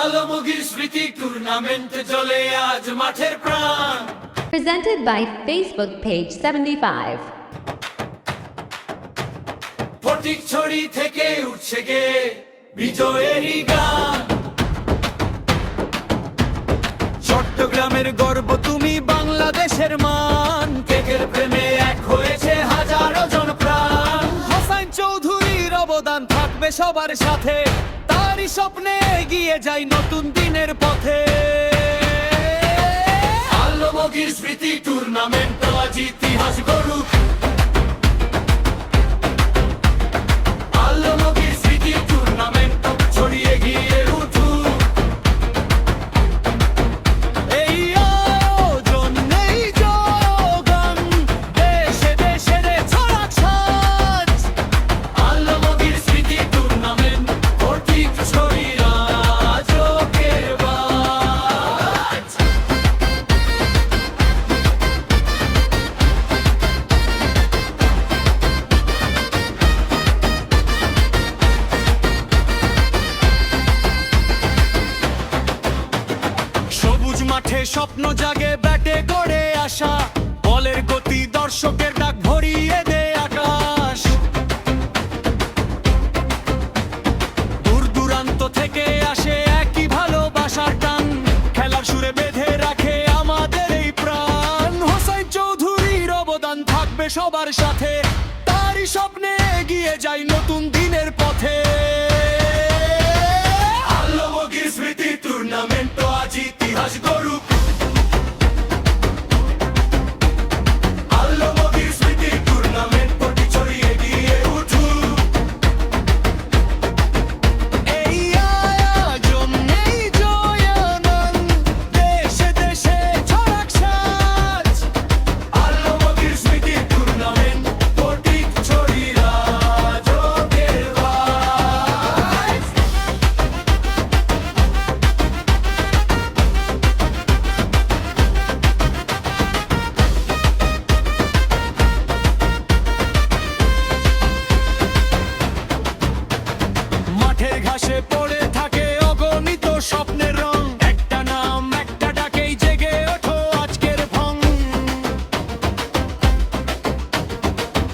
আলমগীর স্মৃতি টুর্নামেন্ট জ্বলে আজ মাঠের প্রাণ। Presented by Facebook page 75. Fatikchhari থেকে উঠছে গে বিজয়েরই গান। চট্টগ্রামের গর্ব তুমি, বাংলাদেশের মান। কেকের প্রেমে এক হয়েছে হাজারো জন প্রাণ। হোসাইন চৌধুরীর অবদান থাকবে সবার সাথে, তারই স্বপ্নে এগিয়ে যাই নতুন দিনের পথে। আলমগীর স্মৃতি টুর্নামেন্ট আজ ইতিহাস গড়ুক। আলমগীর স্মৃতি টুর্নামেন্ট ছড়িয়ে গিয়ে উঠুক। এই আয়োজন এই জয়গান, দেশে দেশে রে ছড়াক সাজ। আলমগীর স্মৃতি টুর্নামেন্ট ফটিকছড়ি রাজকের বাজ। সবুজ মাঠে স্বপ্ন জাগে, ব্যাটে করে আসা বলের গতি, দর্শকের ডাক ভরিয়ে দে আকাশ। দূর দূরান্ত থেকে আসে একই ভালোবাসার টান, খেলার সুরে বেঁধে রাখে আমাদের এই প্রাণ। হোসাইন চৌধুরীর অবদান থাকবে সবার সাথে, তারই স্বপ্নে এগিয়ে যাই নতুন দিনের পথে। আলমগীর স্মৃতি টুর্নামেন্ট আজ ইতিহাস গড়ুক। আলমগীর স্মৃতি টুর্নামেন্ট ফটিকছড়ি এগিয়ে উঠুক। এই আয়োজন এই জয়গান, দেশে দেশে ছড়াক সাজ। আলমগীর স্মৃতি টুর্নামেন্ট ফটিকছড়ি রাজকের বাজ। মাঠের ঘাসে পড়ে থাকে অগণিত স্বপ্নের রং, একটা নাম একটা ডাকেই জেগে ওঠো আজকের ভং।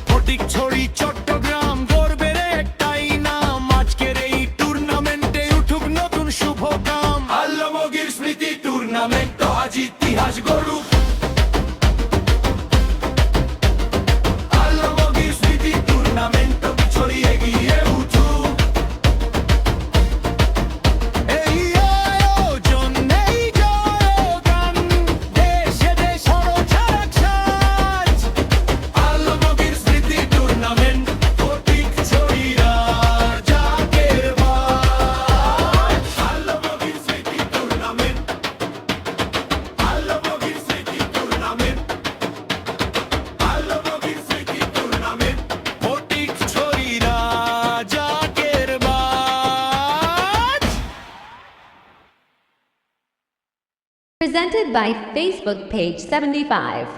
ফটিকছড়ি চট্টগ্রাম গর্বের একটাই নাম, আজকের এই টুর্নামেন্টে উঠুক নতুন শুভ কাম। আলমগীর স্মৃতি টুর্নামেন্ট আজ ইতিহাস গড়ুক। আলমগীর স্মৃতি টুর্নামেন্ট ছড়িয়ে গিয়ে উঠুক। এই আয়োজন এই জয়গান, দেশে দেশে ছড়াক সাজ। আলমগীর স্মৃতি টুর্নামেন্ট ফটিকছড়ি রাজকের বাজ। আলমগীর স্মৃতি টুর্নামেন্ট, আলমগীর স্মৃতি টুর্নামেন্ট, আলমগীর স্মৃতি টুর্নামেন্ট ফটিকছড়ি রাজকের বাজ। Presented by Facebook page 75.